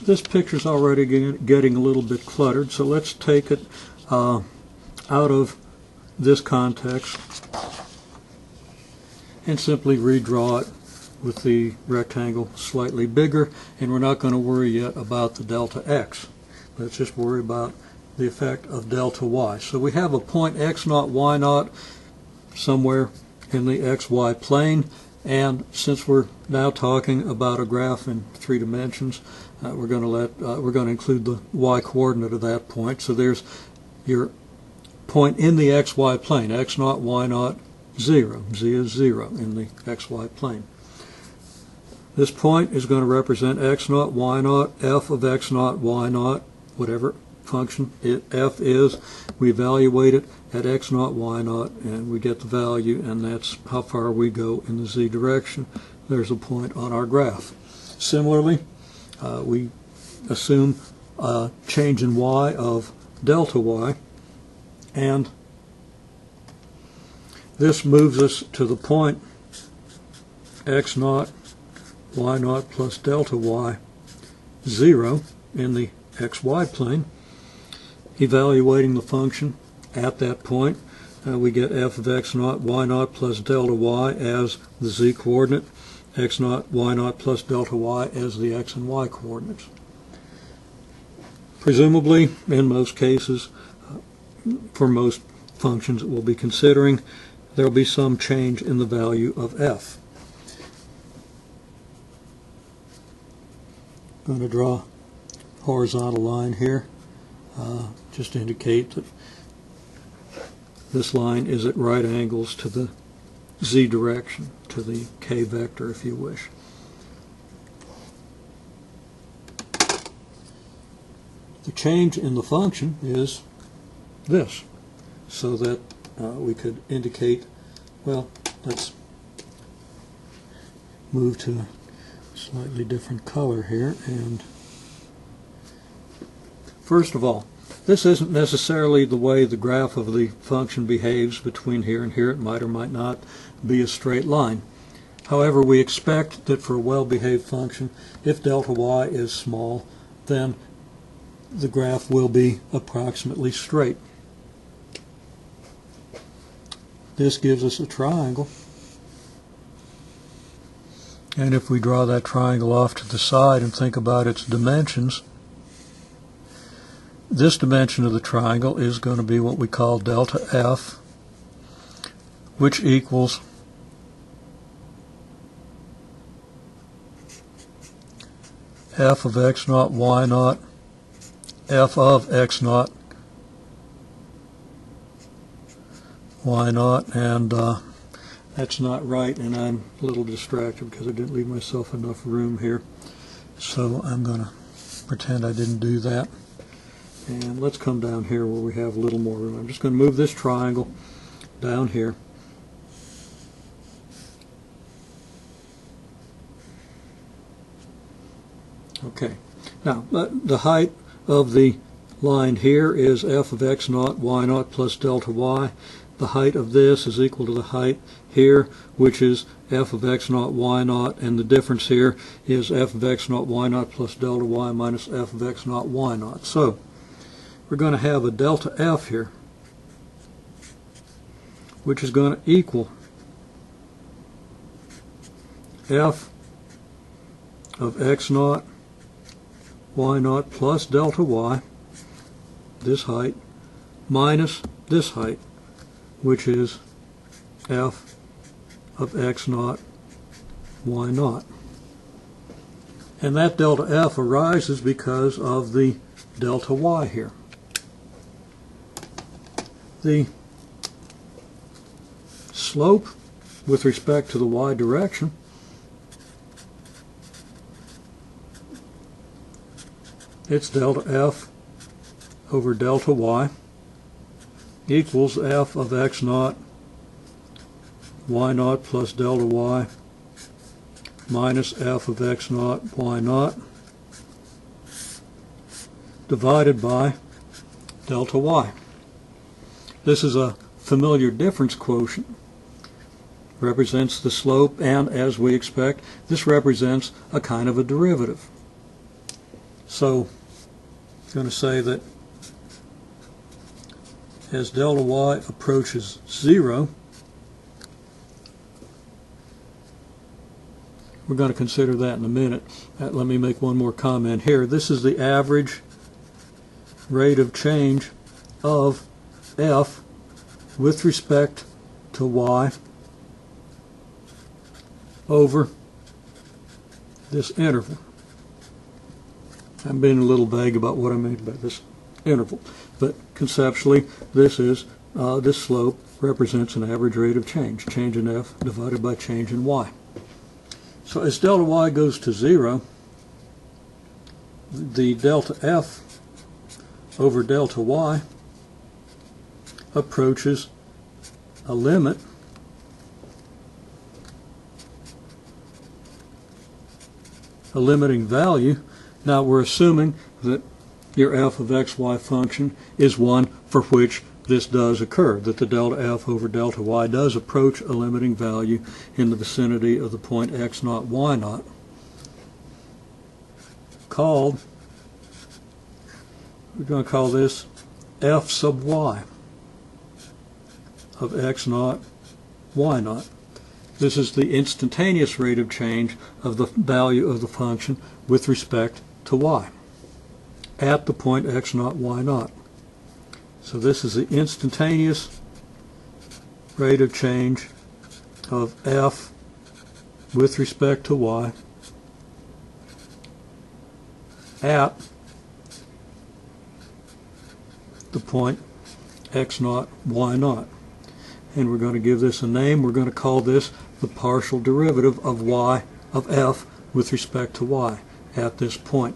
this picture's already getting a little bit cluttered, so let's take it out of this context and simply redraw it with the rectangle slightly bigger, and we're not going to worry yet about the delta x. Let's just worry about the effect of delta y. So we have a point x naught, y naught somewhere in the xy plane, and since we're now talking about a graph in 3 dimensions, we're going to include the y coordinate of that point. So there's your point in the xy plane, x naught, y naught, 0. Z is 0 in the xy plane. This point is going to represent x naught, y naught, f of x naught, y naught, whatever function f is. We evaluate it at x naught, y naught, and we get the value, and that's how far we go in the z direction. There's a point on our graph. Similarly, we assume a change in y of delta y, and this moves us to the point x naught, y naught plus delta y, 0 in the xy plane. Evaluating the function at that point, we get f of x naught, y naught plus delta y as the z coordinate, x naught, y naught plus delta y as the x and y coordinates. Presumably, in most cases, for most functions that we'll be considering, there will be some change in the value of f. I'm going to draw a horizontal line here, just to indicate that this line is at right angles to the z direction, to the k vector if you wish. The change in the function is this, so that we could indicate, well, let's move to a slightly different color here. And first of all, this isn't necessarily the way the graph of the function behaves between here and here. It might or might not be a straight line. However, we expect that for a well-behaved function, if delta y is small, then the graph will be approximately straight. This gives us a triangle, and if we draw that triangle off to the side and think about its dimensions, this dimension of the triangle is going to be what we call delta f, which equals f of x naught, y naught, f of x naught, y naught, and that's not right, and I'm a little distracted because I didn't leave myself enough room here, so I'm going to pretend I didn't do that. And let's come down here where we have a little more room. I'm just going to move this triangle down here. Okay, now the height of the line here is f of x naught, y naught plus delta y. The height of this is equal to the height here, which is f of x naught, y naught, and the difference here is f of x naught, y naught plus delta y minus f of x naught, y naught. So we're going to have a delta f here, which is going to equal f of x naught, y naught plus delta y, this height, minus this height, which is f of x naught, y naught. And that delta f arises because of the delta y here. The slope with respect to the y direction it's delta f over delta y equals f of x naught, y naught plus delta y minus f of x naught, y naught divided by delta y. This is a familiar difference quotient. Represents the slope, and as we expect, this represents a kind of a derivative. So I'm going to say that as delta y approaches 0, we're going to consider that in a minute. Let me make one more comment here. This is the average rate of change of f with respect to y over this interval. I'm being a little vague about what I mean by this interval, but conceptually this slope represents an average rate of change in f divided by change in y. So as delta y goes to 0, the delta f over delta y approaches a limit a limiting value. Now we're assuming that your f of xy function is one for which this does occur, that the delta f over delta y does approach a limiting value in the vicinity of the point x0, y0, we're going to call this f sub y of x0, y0. This is the instantaneous rate of change of the value of the function with respect to y at the point x0, y0. So this is the instantaneous rate of change of f with respect to y at the point x0, y0. And we're going to give this a name. We're going to call this the partial derivative of y of f with respect to y at this point.